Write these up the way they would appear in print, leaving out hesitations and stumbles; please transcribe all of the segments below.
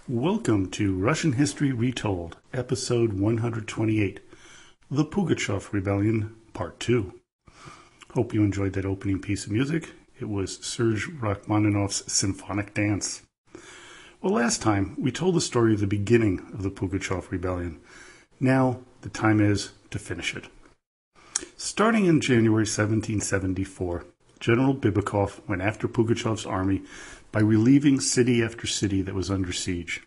Welcome to Russian History Retold, Episode 128, The Pugachev Rebellion, Part 2. Hope you enjoyed that opening piece of music. It was Serge Rachmaninoff's Symphonic Dance. Well, last time we told the story of the beginning of the Pugachev Rebellion. Now the time is to finish it. Starting in January 1774, General Bibikov went after Pugachev's army by relieving city after city that was under siege.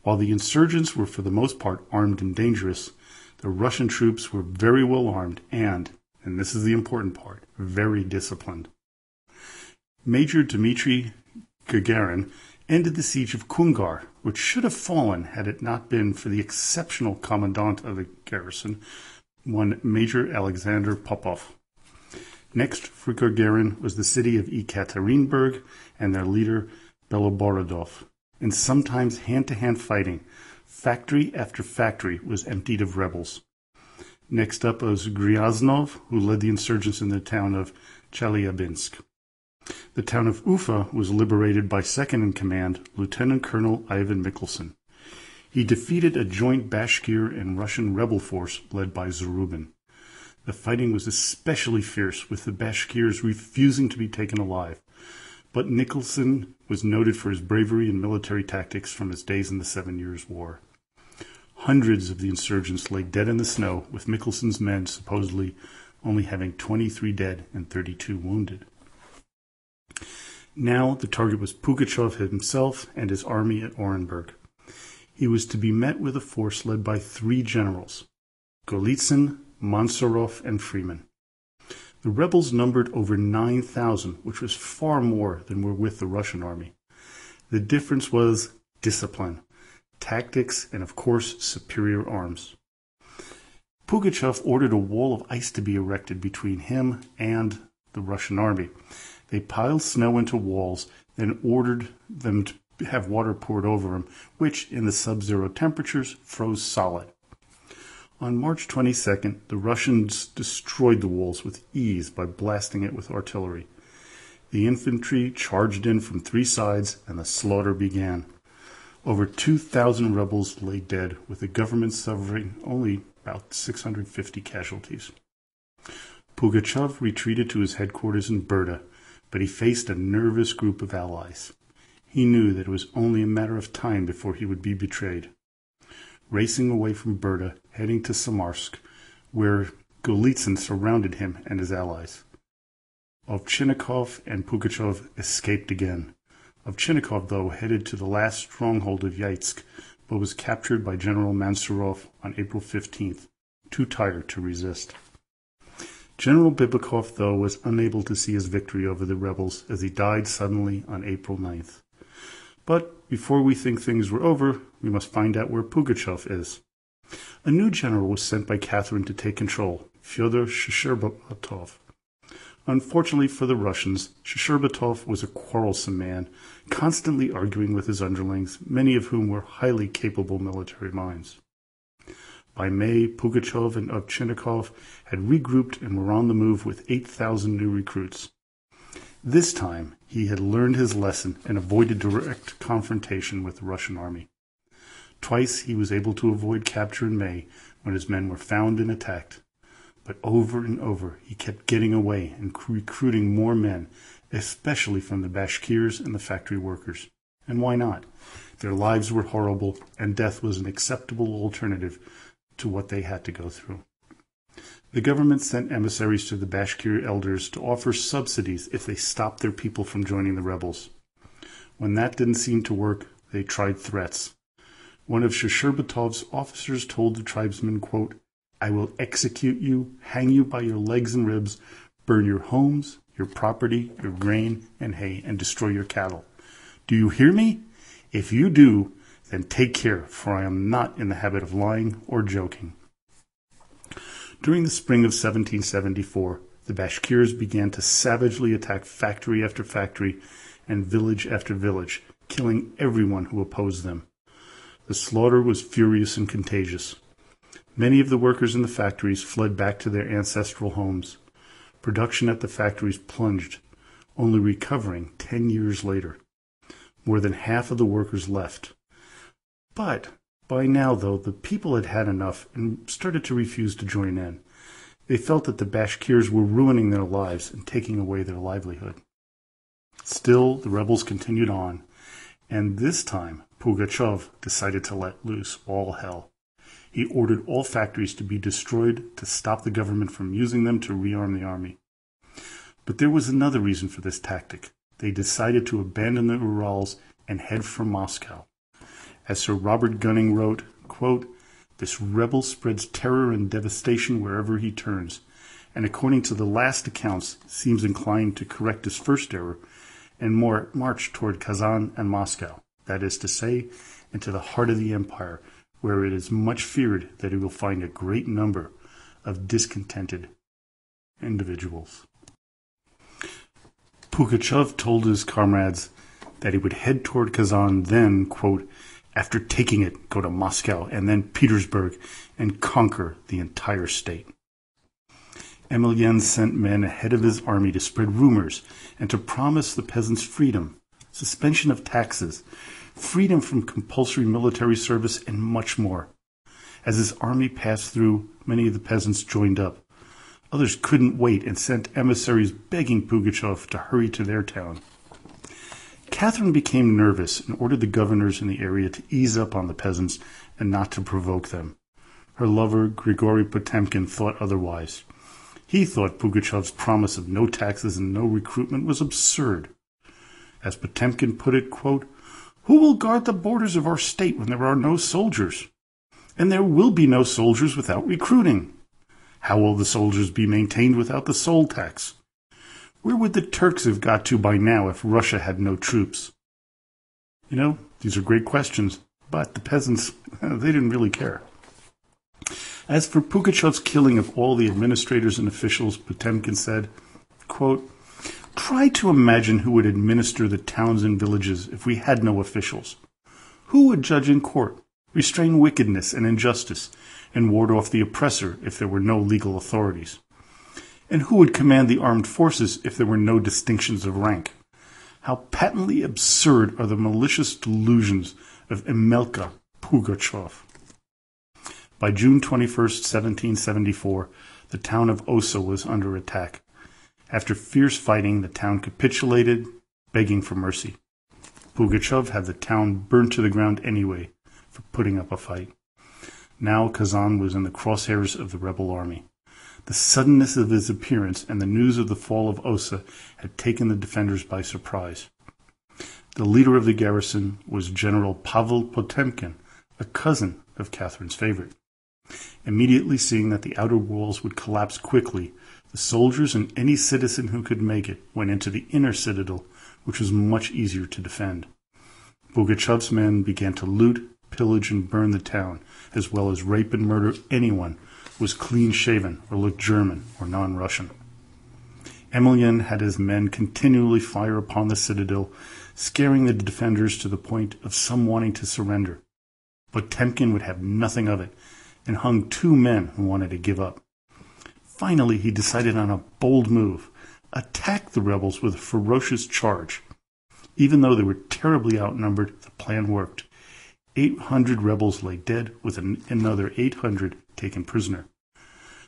While the insurgents were for the most part armed and dangerous, the Russian troops were very well armed and this is the important part, very disciplined. Major Dmitry Gagarin ended the siege of Kungar, which should have fallen had it not been for the exceptional commandant of the garrison, one Major Alexander Popov. Next for Gagarin was the city of Ekaterinburg and their leader Beloborodov. In sometimes hand-to-hand fighting, factory after factory was emptied of rebels. Next up was Gryaznov, who led the insurgents in the town of Chelyabinsk. The town of Ufa was liberated by second-in-command Lieutenant Colonel Ivan Mikhelson. He defeated a joint Bashkir and Russian rebel force led by Zarubin. The fighting was especially fierce, with the Bashkirs refusing to be taken alive. But Nicholson was noted for his bravery and military tactics from his days in the 7 Years' War. Hundreds of the insurgents lay dead in the snow, with Michelson's men supposedly only having 23 dead and 32 wounded. Now the target was Pugachev himself and his army at Orenburg. He was to be met with a force led by 3 generals, Golitsyn, Mansurov, and Freeman. The rebels numbered over 9,000, which was far more than were with the Russian army. The difference was discipline, tactics, and of course, superior arms. Pugachev ordered a wall of ice to be erected between him and the Russian army. They piled snow into walls, then ordered them to have water poured over them, which, in the sub-zero temperatures, froze solid. On March 22nd, the Russians destroyed the walls with ease by blasting it with artillery. The infantry charged in from 3 sides, and the slaughter began. Over 2,000 rebels lay dead, with the government suffering only about 650 casualties. Pugachev retreated to his headquarters in Burda, but he faced a nervous group of allies. He knew that it was only a matter of time before he would be betrayed. Racing away from Burda, heading to Samarsk, where Golitsyn surrounded him and his allies. Ovchinnikov and Pugachev escaped again. Ovchinnikov, though, headed to the last stronghold of Yaitsk, but was captured by General Mansurov on April 15th, too tired to resist. General Bibikov, though, was unable to see his victory over the rebels as he died suddenly on April 9th. But before we think things were over, we must find out where Pugachev is. A new general was sent by Catherine to take control, Fyodor Shcherbetov. Unfortunately for the Russians, Shcherbetov was a quarrelsome man, constantly arguing with his underlings, many of whom were highly capable military minds. By May, Pugachev and Ovchinnikov had regrouped and were on the move with 8,000 new recruits. This time, he had learned his lesson and avoided direct confrontation with the Russian army. Twice he was able to avoid capture in May when his men were found and attacked. But over and over he kept getting away and recruiting more men, especially from the Bashkirs and the factory workers. And why not? Their lives were horrible, and death was an acceptable alternative to what they had to go through. The government sent emissaries to the Bashkir elders to offer subsidies if they stopped their people from joining the rebels. When that didn't seem to work, they tried threats. One of Shcherbetov officers told the tribesmen, quote, "I will execute you, hang you by your legs and ribs, burn your homes, your property, your grain and hay, and destroy your cattle. Do you hear me? If you do, then take care, for I am not in the habit of lying or joking." During the spring of 1774, the Bashkirs began to savagely attack factory after factory and village after village, killing everyone who opposed them. The slaughter was furious and contagious. Many of the workers in the factories fled back to their ancestral homes. Production at the factories plunged, only recovering 10 years later. More than half of the workers left. But by now, though, the people had had enough and started to refuse to join in. They felt that the Bashkirs were ruining their lives and taking away their livelihood. Still, the rebels continued on, and this time Pugachev decided to let loose all hell. He ordered all factories to be destroyed to stop the government from using them to rearm the army. But there was another reason for this tactic. They decided to abandon the Urals and head for Moscow. As Sir Robert Gunning wrote, quote, "This rebel spreads terror and devastation wherever he turns, and according to the last accounts seems inclined to correct his first error and march toward Kazan and Moscow, that is to say, into the heart of the empire, where it is much feared that he will find a great number of discontented individuals." Pugachev told his comrades that he would head toward Kazan, then, quote, "after taking it, go to Moscow and then Petersburg and conquer the entire state." Emilien sent men ahead of his army to spread rumors and to promise the peasants freedom, suspension of taxes, freedom from compulsory military service, and much more. As his army passed through, many of the peasants joined up. Others couldn't wait and sent emissaries begging Pugachev to hurry to their town. Catherine became nervous and ordered the governors in the area to ease up on the peasants and not to provoke them. Her lover, Grigory Potemkin, thought otherwise. He thought Pugachev's promise of no taxes and no recruitment was absurd. As Potemkin put it, quote, "Who will guard the borders of our state when there are no soldiers? And there will be no soldiers without recruiting. How will the soldiers be maintained without the soul tax? Where would the Turks have got to by now if Russia had no troops?" These are great questions, but the peasants, they didn't really care. As for Pugachev's killing of all the administrators and officials, Potemkin said, quote, "Try to imagine who would administer the towns and villages if we had no officials. Who would judge in court, restrain wickedness and injustice, and ward off the oppressor if there were no legal authorities? And who would command the armed forces if there were no distinctions of rank? How patently absurd are the malicious delusions of Emelka Pugachev." By June 21st, 1774, the town of Osa was under attack. After fierce fighting, the town capitulated, begging for mercy. Pugachev had the town burnt to the ground anyway for putting up a fight. Now Kazan was in the crosshairs of the rebel army. The suddenness of his appearance and the news of the fall of Osa had taken the defenders by surprise. The leader of the garrison was General Pavel Potemkin, a cousin of Catherine's favorite. Immediately seeing that the outer walls would collapse quickly, the soldiers and any citizen who could make it went into the inner citadel, which was much easier to defend. Pugachev's men began to loot, pillage, and burn the town, as well as rape and murder anyone who was clean-shaven or looked German or non-Russian. Emilien had his men continually fire upon the citadel, scaring the defenders to the point of some wanting to surrender. Potemkin would have nothing of it, and hung 2 men who wanted to give up. Finally, he decided on a bold move: attack the rebels with a ferocious charge. Even though they were terribly outnumbered, the plan worked. 800 rebels lay dead, with another 800 taken prisoner.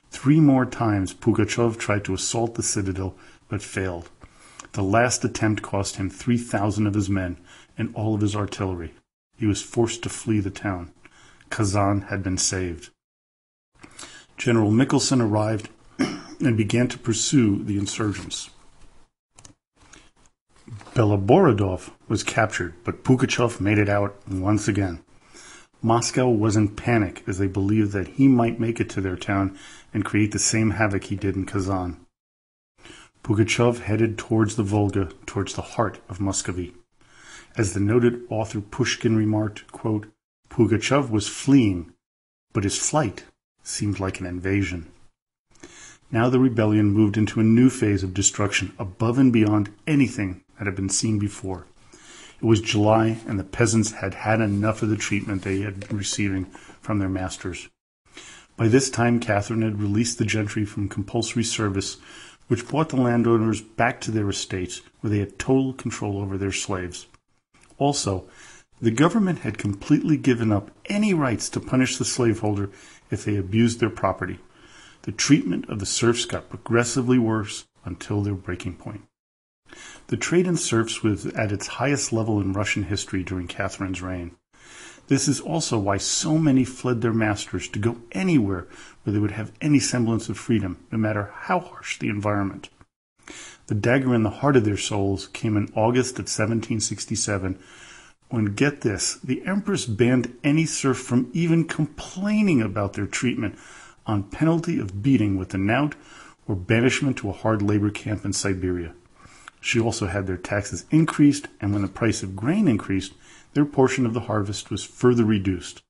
3 more times Pugachev tried to assault the citadel, but failed. The last attempt cost him 3,000 of his men and all of his artillery. He was forced to flee the town. Kazan had been saved. General Michelson arrived and began to pursue the insurgents. Beloborodov was captured, but Pugachev made it out once again. Moscow was in panic as they believed that he might make it to their town and create the same havoc he did in Kazan. Pugachev headed towards the Volga, towards the heart of Muscovy. As the noted author Pushkin remarked, quote, "Pugachev was fleeing, but his flight seemed like an invasion." Now the rebellion moved into a new phase of destruction above and beyond anything that had been seen before. It was July, and the peasants had had enough of the treatment they had been receiving from their masters. By this time, Catherine had released the gentry from compulsory service, which brought the landowners back to their estates, where they had total control over their slaves. Also, The government had completely given up any rights to punish the slaveholder if they abused their property. The treatment of the serfs got progressively worse until their breaking point. The trade in serfs was at its highest level in Russian history during Catherine's reign. This is also why so many fled their masters to go anywhere where they would have any semblance of freedom, no matter how harsh the environment. The dagger in the heart of their souls came in August of 1767, when, get this, the Empress banned any serf from even complaining about their treatment on penalty of beating with the knout or banishment to a hard labor camp in Siberia. She also had their taxes increased, and when the price of grain increased, their portion of the harvest was further reduced.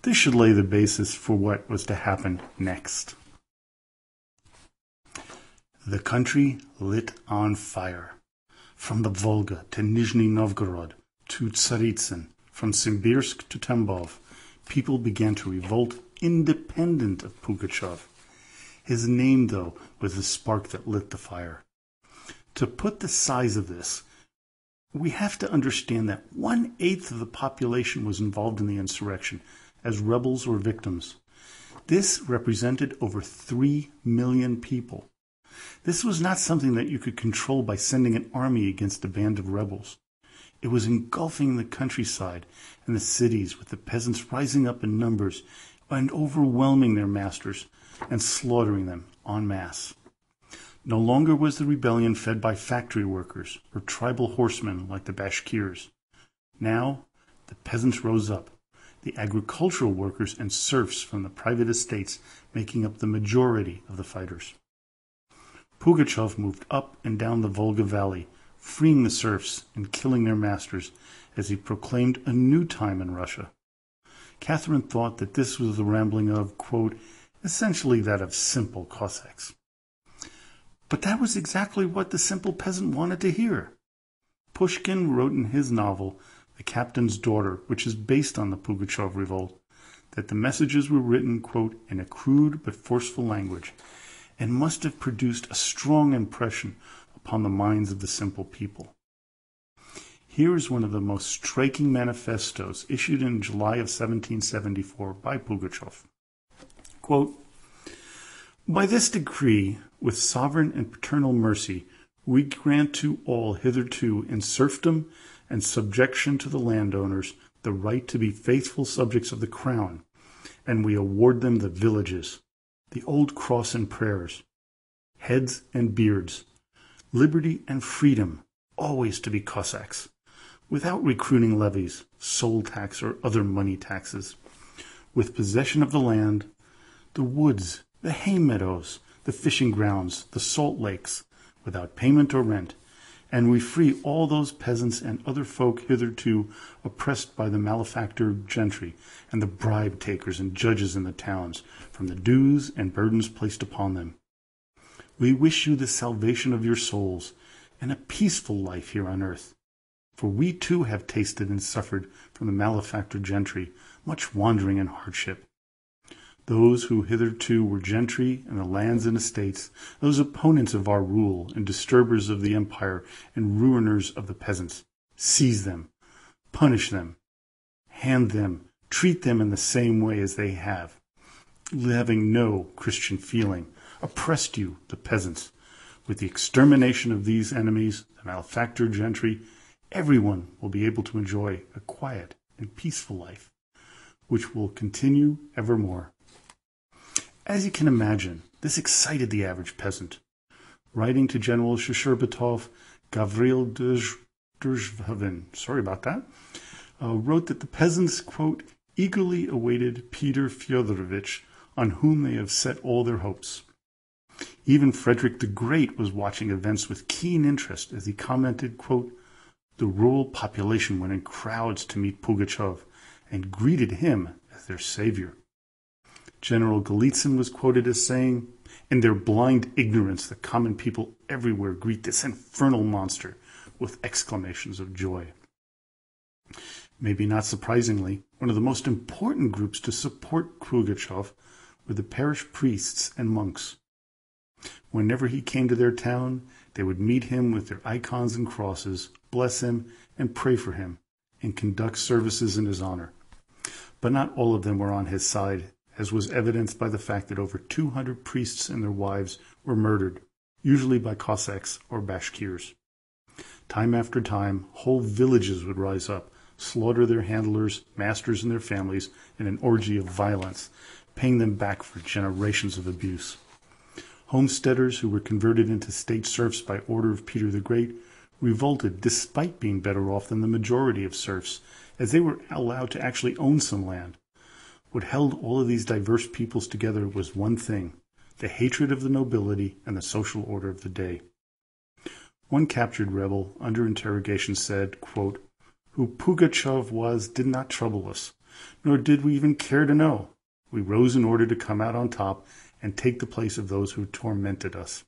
This should lay the basis for what was to happen next. The country lit on fire. From the Volga to Nizhny Novgorod to Tsaritsyn, from Simbirsk to Tambov, people began to revolt independent of Pugachev. His name, though, was the spark that lit the fire. To put the size of this, we have to understand that 1/8 of the population was involved in the insurrection as rebels or victims. This represented over 3 million people. This was not something that you could control by sending an army against a band of rebels. It was engulfing the countryside and the cities, with the peasants rising up in numbers and overwhelming their masters and slaughtering them en masse. No longer was the rebellion fed by factory workers or tribal horsemen like the Bashkirs. Now, the peasants rose up, the agricultural workers and serfs from the private estates making up the majority of the fighters. Pugachev moved up and down the Volga Valley, freeing the serfs and killing their masters as he proclaimed a new time in Russia. Catherine thought that this was the rambling of, quote, essentially that of simple Cossacks. But that was exactly what the simple peasant wanted to hear. Pushkin wrote in his novel, The Captain's Daughter, which is based on the Pugachev revolt, that the messages were written, quote, in a crude but forceful language, and must have produced a strong impression upon the minds of the simple people. Here is one of the most striking manifestos issued in July of 1774 by Pugachev. Quote, by this decree, with sovereign and paternal mercy, we grant to all hitherto in serfdom and subjection to the landowners the right to be faithful subjects of the crown, and we award them the villages, the old cross and prayers, heads and beards, liberty and freedom, always to be Cossacks, without recruiting levies, soul tax, or other money taxes, with possession of the land, the woods, the hay meadows, the fishing grounds, the salt lakes, without payment or rent, and we free all those peasants and other folk hitherto oppressed by the malefactor gentry and the bribe takers and judges in the towns from the dues and burdens placed upon them. We wish you the salvation of your souls and a peaceful life here on earth, for we too have tasted and suffered from the malefactor gentry much wandering and hardship. Those who hitherto were gentry in the lands and estates, those opponents of our rule and disturbers of the empire and ruiners of the peasants, seize them, punish them, hand them, treat them in the same way as they have, having no Christian feeling, oppressed you, the peasants. With the extermination of these enemies, the malefactor gentry, everyone will be able to enjoy a quiet and peaceful life, which will continue evermore. As you can imagine, this excited the average peasant. Writing to General Shcherbetov, Gavril Dzhivin, wrote that the peasants, quote, eagerly awaited Peter Fyodorovich, on whom they have set all their hopes. Even Frederick the Great was watching events with keen interest as he commented, quote, the rural population went in crowds to meet Pugachev and greeted him as their savior. General Golitsyn was quoted as saying, in their blind ignorance, the common people everywhere greet this infernal monster with exclamations of joy. Maybe not surprisingly, one of the most important groups to support Pugachev were the parish priests and monks. Whenever he came to their town, they would meet him with their icons and crosses, bless him, and pray for him, and conduct services in his honor. But not all of them were on his side, as was evidenced by the fact that over 200 priests and their wives were murdered, usually by Cossacks or Bashkirs. Time after time, whole villages would rise up, slaughter their handlers, masters, and their families in an orgy of violence, paying them back for generations of abuse. Homesteaders who were converted into state serfs by order of Peter the Great revolted despite being better off than the majority of serfs, as they were allowed to actually own some land. What held all of these diverse peoples together was one thing: the hatred of the nobility and the social order of the day. One captured rebel, under interrogation, said, quote, "Who Pugachev was did not trouble us, nor did we even care to know. We rose in order to come out on top and take the place of those who tormented us.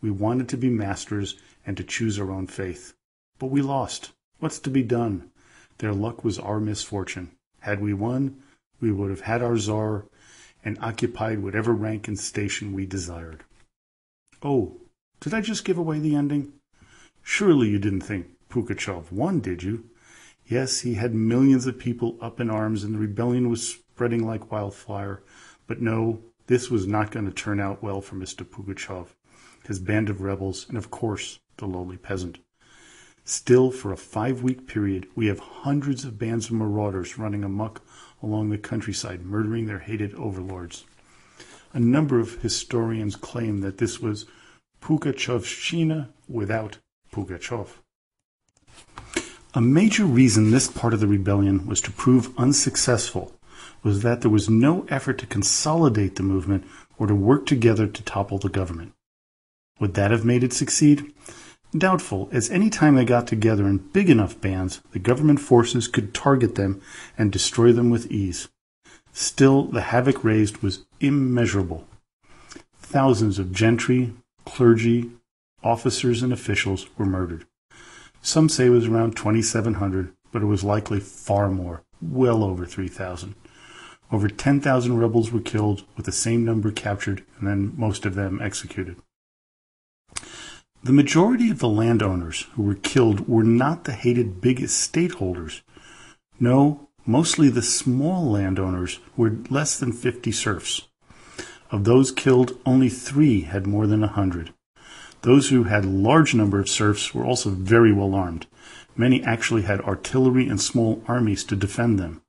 We wanted to be masters and to choose our own faith. But we lost. What's to be done? Their luck was our misfortune. Had we won, we would have had our czar and occupied whatever rank and station we desired." Oh, did I just give away the ending? Surely you didn't think Pugachev won, did you? Yes, he had millions of people up in arms and the rebellion was spreading like wildfire. But no, this was not going to turn out well for Mr. Pugachev, his band of rebels, and of course, the lowly peasant. Still, for a 5-week period, we have hundreds of bands of marauders running amok along the countryside, murdering their hated overlords. A number of historians claim that this was Pugachevshchina without Pugachev. A major reason this part of the rebellion was to prove unsuccessful was that there was no effort to consolidate the movement or to work together to topple the government. Would that have made it succeed? Doubtful, as any time they got together in big enough bands, the government forces could target them and destroy them with ease. Still, the havoc raised was immeasurable. Thousands of gentry, clergy, officers, and officials were murdered. Some say it was around 2,700, but it was likely far more, well over 3,000. Over 10,000 rebels were killed, with the same number captured, and then most of them executed. The majority of the landowners who were killed were not the hated big estate holders. No, mostly the small landowners who were less than 50 serfs. Of those killed, only 3 had more than 100. Those who had a large number of serfs were also very well armed. Many actually had artillery and small armies to defend them.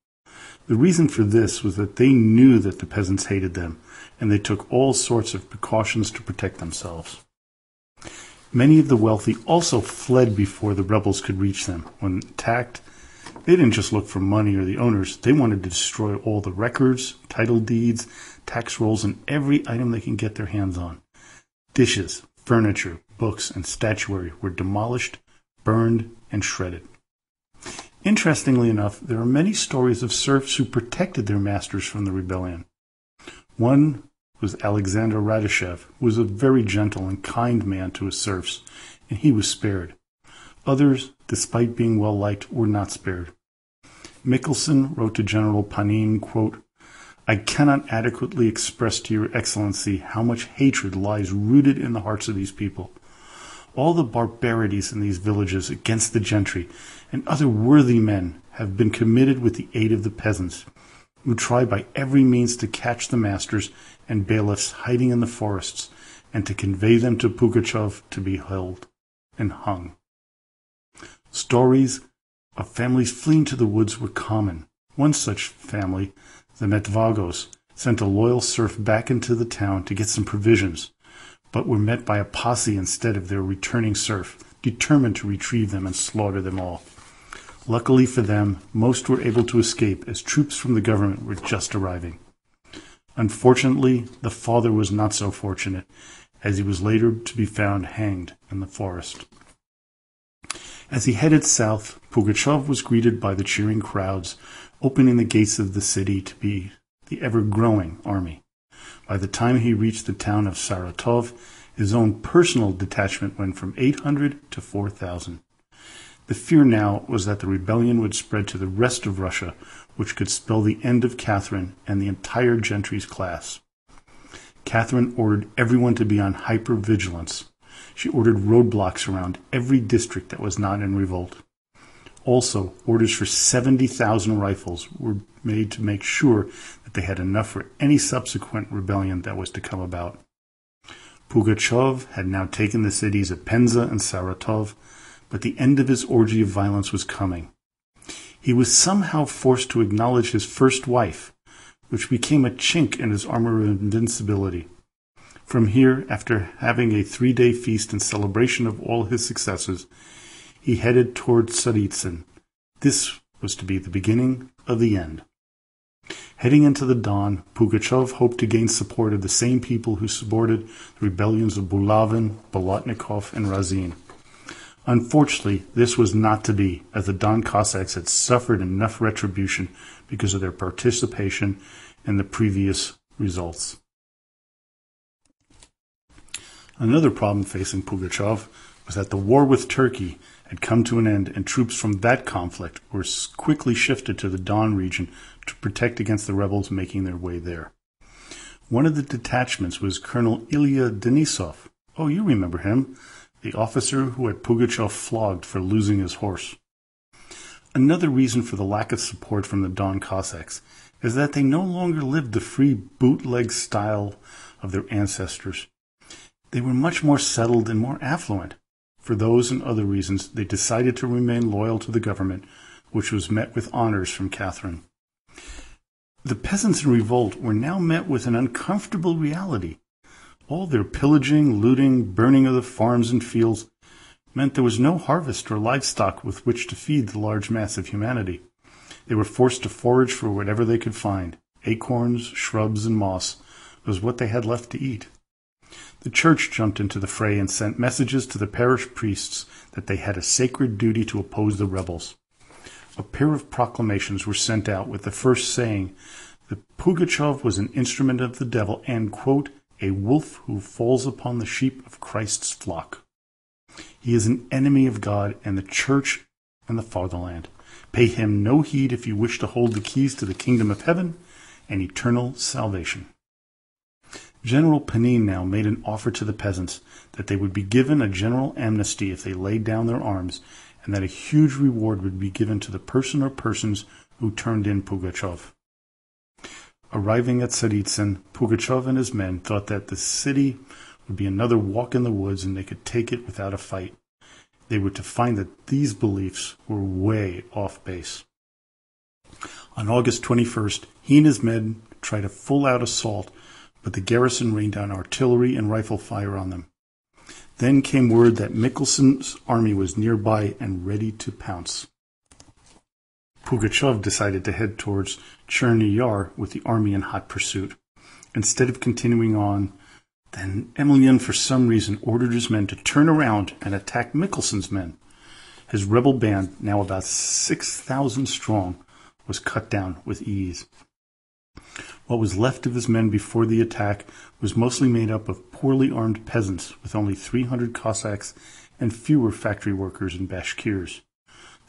The reason for this was that they knew that the peasants hated them, and they took all sorts of precautions to protect themselves. Many of the wealthy also fled before the rebels could reach them. When attacked, they didn't just look for money or the owners. They wanted to destroy all the records, title deeds, tax rolls, and every item they can get their hands on. Dishes, furniture, books, and statuary were demolished, burned, and shredded. Interestingly enough, there are many stories of serfs who protected their masters from the rebellion. One was Alexander Radishev, who was a very gentle and kind man to his serfs, and he was spared. Others, despite being well-liked, were not spared. Michelson wrote to General Panin, quote, "I cannot adequately express to your excellency how much hatred lies rooted in the hearts of these people. All the barbarities in these villages against the gentry and other worthy men have been committed with the aid of the peasants, who try by every means to catch the masters and bailiffs hiding in the forests and to convey them to Pugachev to be held and hung." Stories of families fleeing to the woods were common. One such family, the Metvagos, sent a loyal serf back into the town to get some provisions, but were met by a posse instead of their returning serf, determined to retrieve them and slaughter them all. Luckily for them, most were able to escape as troops from the government were just arriving. Unfortunately, the father was not so fortunate, as he was later to be found hanged in the forest. As he headed south, Pugachev was greeted by the cheering crowds, opening the gates of the city to be the ever-growing army. By the time he reached the town of Saratov, his own personal detachment went from 800 to 4,000. The fear now was that the rebellion would spread to the rest of Russia, which could spell the end of Catherine and the entire gentry's class. Catherine ordered everyone to be on hyper-vigilance. She ordered roadblocks around every district that was not in revolt. Also, orders for 70,000 rifles were made to make sure that they had enough for any subsequent rebellion that was to come about. Pugachev had now taken the cities of Penza and Saratov, but the end of his orgy of violence was coming. He was somehow forced to acknowledge his first wife, which became a chink in his armor of invincibility. From here, after having a 3-day feast in celebration of all his successes, he headed toward Tsaritsyn. This was to be the beginning of the end. Heading into the Don, Pugachev hoped to gain support of the same people who supported the rebellions of Bulavin, Bolotnikov, and Razin. Unfortunately, this was not to be, as the Don Cossacks had suffered enough retribution because of their participation in the previous results. Another problem facing Pugachev was that the war with Turkey had come to an end, and troops from that conflict were quickly shifted to the Don region to protect against the rebels making their way there. One of the detachments was Colonel Ilya Denisov. Oh, you remember him, the officer who had Pugachev flogged for losing his horse. Another reason for the lack of support from the Don Cossacks is that they no longer lived the free bootleg style of their ancestors. They were much more settled and more affluent. For those and other reasons, they decided to remain loyal to the government, which was met with honors from Catherine. The peasants in revolt were now met with an uncomfortable reality. All their pillaging, looting, burning of the farms and fields meant there was no harvest or livestock with which to feed the large mass of humanity. They were forced to forage for whatever they could find. Acorns, shrubs, and moss was what they had left to eat. The church jumped into the fray and sent messages to the parish priests that they had a sacred duty to oppose the rebels. A pair of proclamations were sent out with the first saying that Pugachev was an instrument of the devil and, quote, a wolf who falls upon the sheep of Christ's flock. He is an enemy of God and the church and the fatherland. Pay him no heed if you wish to hold the keys to the kingdom of heaven and eternal salvation. General Panin now made an offer to the peasants that they would be given a general amnesty if they laid down their arms, and that a huge reward would be given to the person or persons who turned in Pugachev. Arriving at Tsaritsyn, Pugachev and his men thought that the city would be another walk in the woods and they could take it without a fight. They were to find that these beliefs were way off base. On August 21st, he and his men tried a full-out assault, but the garrison rained down artillery and rifle fire on them. Then came word that Mikhelson's army was nearby and ready to pounce. Pugachev decided to head towards Cherny Yar with the army in hot pursuit. Instead of continuing on, then Emelian for some reason ordered his men to turn around and attack Mikhelson's men. His rebel band, now about 6,000 strong, was cut down with ease. What was left of his men before the attack was mostly made up of poorly armed peasants, with only 300 Cossacks and fewer factory workers and Bashkirs.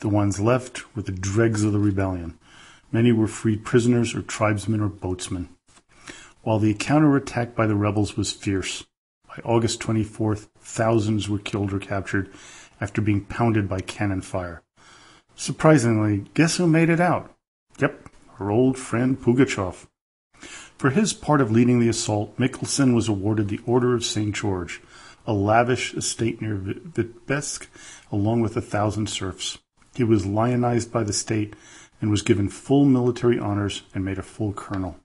The ones left were the dregs of the rebellion. Many were freed prisoners or tribesmen or boatsmen. While the counterattack by the rebels was fierce, by August 24th, thousands were killed or captured after being pounded by cannon fire. Surprisingly, guess who made it out? Yep, our old friend Pugachev. For his part of leading the assault, Mikhelson was awarded the Order of St. George, a lavish estate near Vitebsk, along with 1,000 serfs. He was lionized by the state and was given full military honors and made a full colonel.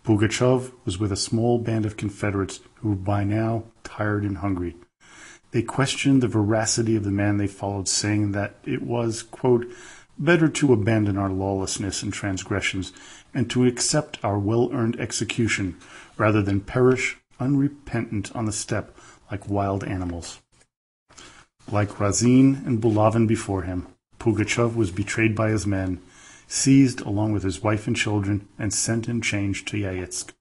Pugachev was with a small band of Confederates who were by now tired and hungry. They questioned the veracity of the man they followed, saying that it was, quote, better to abandon our lawlessness and transgressions and to accept our well-earned execution rather than perish unrepentant on the steppe like wild animals. Like Razin and Bulavin before him, Pugachev was betrayed by his men, seized along with his wife and children, and sent in chains to Yeysk.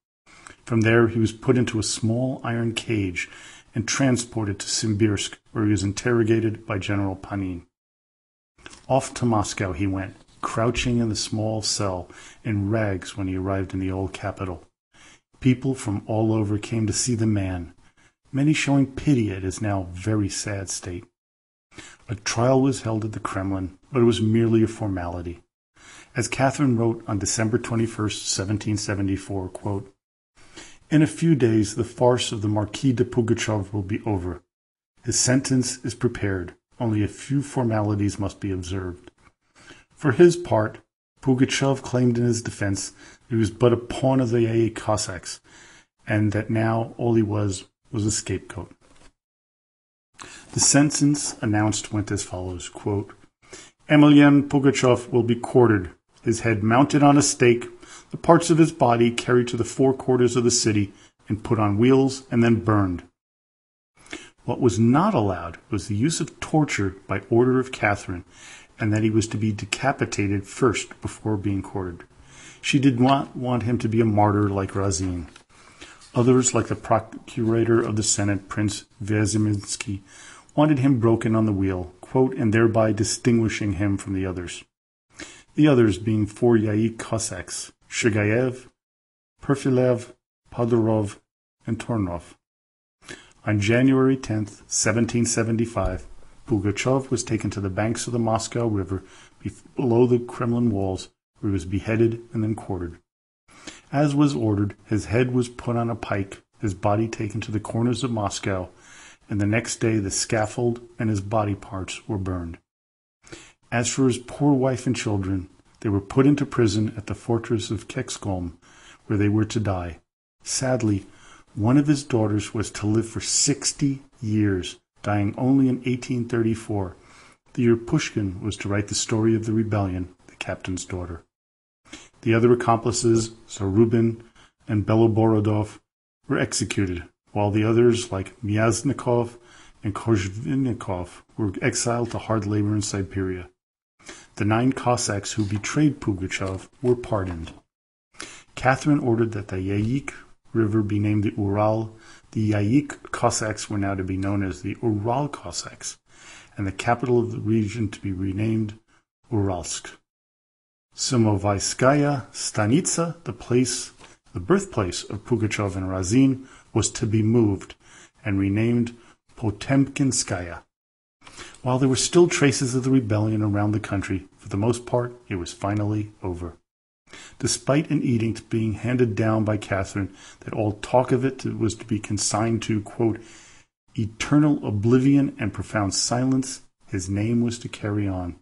From there he was put into a small iron cage and transported to Simbirsk, where he was interrogated by General Panin. Off to Moscow he went, crouching in the small cell in rags when he arrived in the old capital. People from all over came to see the man, many showing pity at his now very sad state. A trial was held at the Kremlin, but it was merely a formality. As Catherine wrote on December 21st, 1774, quote, "In a few days the farce of the Marquis de Pugachev will be over. His sentence is prepared. Only a few formalities must be observed." For his part, Pugachev claimed in his defense that he was but a pawn of the Yaik Cossacks, and that now all he was a scapegoat. The sentence announced went as follows, quote, "Emelian Pugachev will be quartered, his head mounted on a stake, the parts of his body carried to the four quarters of the city and put on wheels and then burned." What was not allowed was the use of torture by order of Catherine, and that he was to be decapitated first before being quartered. She did not want him to be a martyr like Razin. Others, like the procurator of the Senate, Prince Wierzimiński, wanted him broken on the wheel, quote, and thereby distinguishing him from the others. The others being four Yaik Cossacks, Shigayev, Perfilev, Padurov, and Tornov. On January 10th, 1775, Pugachev was taken to the banks of the Moscow River below the Kremlin walls, where he was beheaded and then quartered. As was ordered, his head was put on a pike, his body taken to the corners of Moscow, and the next day the scaffold and his body parts were burned. As for his poor wife and children, they were put into prison at the fortress of Kexkolm, where they were to die. Sadly, one of his daughters was to live for 60 years, dying only in 1834, the year Pushkin was to write the story of the rebellion, The Captain's Daughter. The other accomplices, Zarubin and Beloborodov, were executed, while the others, like Myasnikov and Korzhnikov, were exiled to hard labor in Siberia. The 9 Cossacks who betrayed Pugachev were pardoned. Catherine ordered that the Yaik River be named the Ural. The Yaik Cossacks were now to be known as the Ural Cossacks, and the capital of the region to be renamed Uralsk. Samovayskaya Stanitsa, the birthplace of Pugachev and Razin, was to be moved and renamed Potemkinskaya. While there were still traces of the rebellion around the country, for the most part it was finally over. Despite an edict being handed down by Catherine that all talk of it was to be consigned to, quote, eternal oblivion and profound silence, his name was to carry on.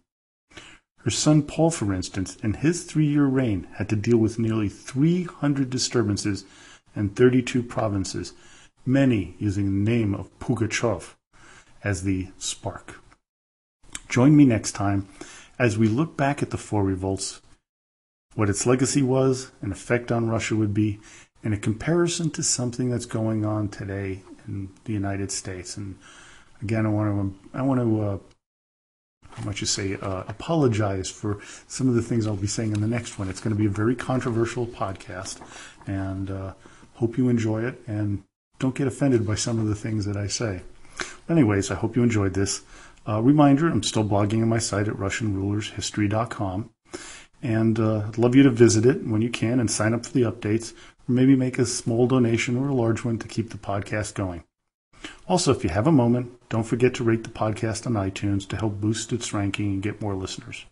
Her son Paul, for instance, in his 3-year reign, had to deal with nearly 300 disturbances in 32 provinces, many using the name of Pugachev as the spark. Join me next time as we look back at the 4 revolts, what its legacy was, an effect on Russia would be, in a comparison to something that's going on today in the United States. And again, I want to apologize for some of the things I'll be saying in the next one. It's going to be a very controversial podcast, and hope you enjoy it, and don't get offended by some of the things that I say. Anyways, I hope you enjoyed this. Reminder, I'm still blogging on my site at RussianRulersHistory.com. And I'd love you to visit it when you can and sign up for the updates, or maybe make a small donation or a large one to keep the podcast going. Also, if you have a moment, don't forget to rate the podcast on iTunes to help boost its ranking and get more listeners.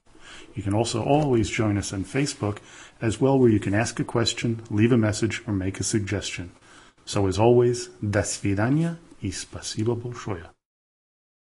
You can also always join us on Facebook as well, where you can ask a question, leave a message, or make a suggestion. So as always, до свидания и спасибо большое.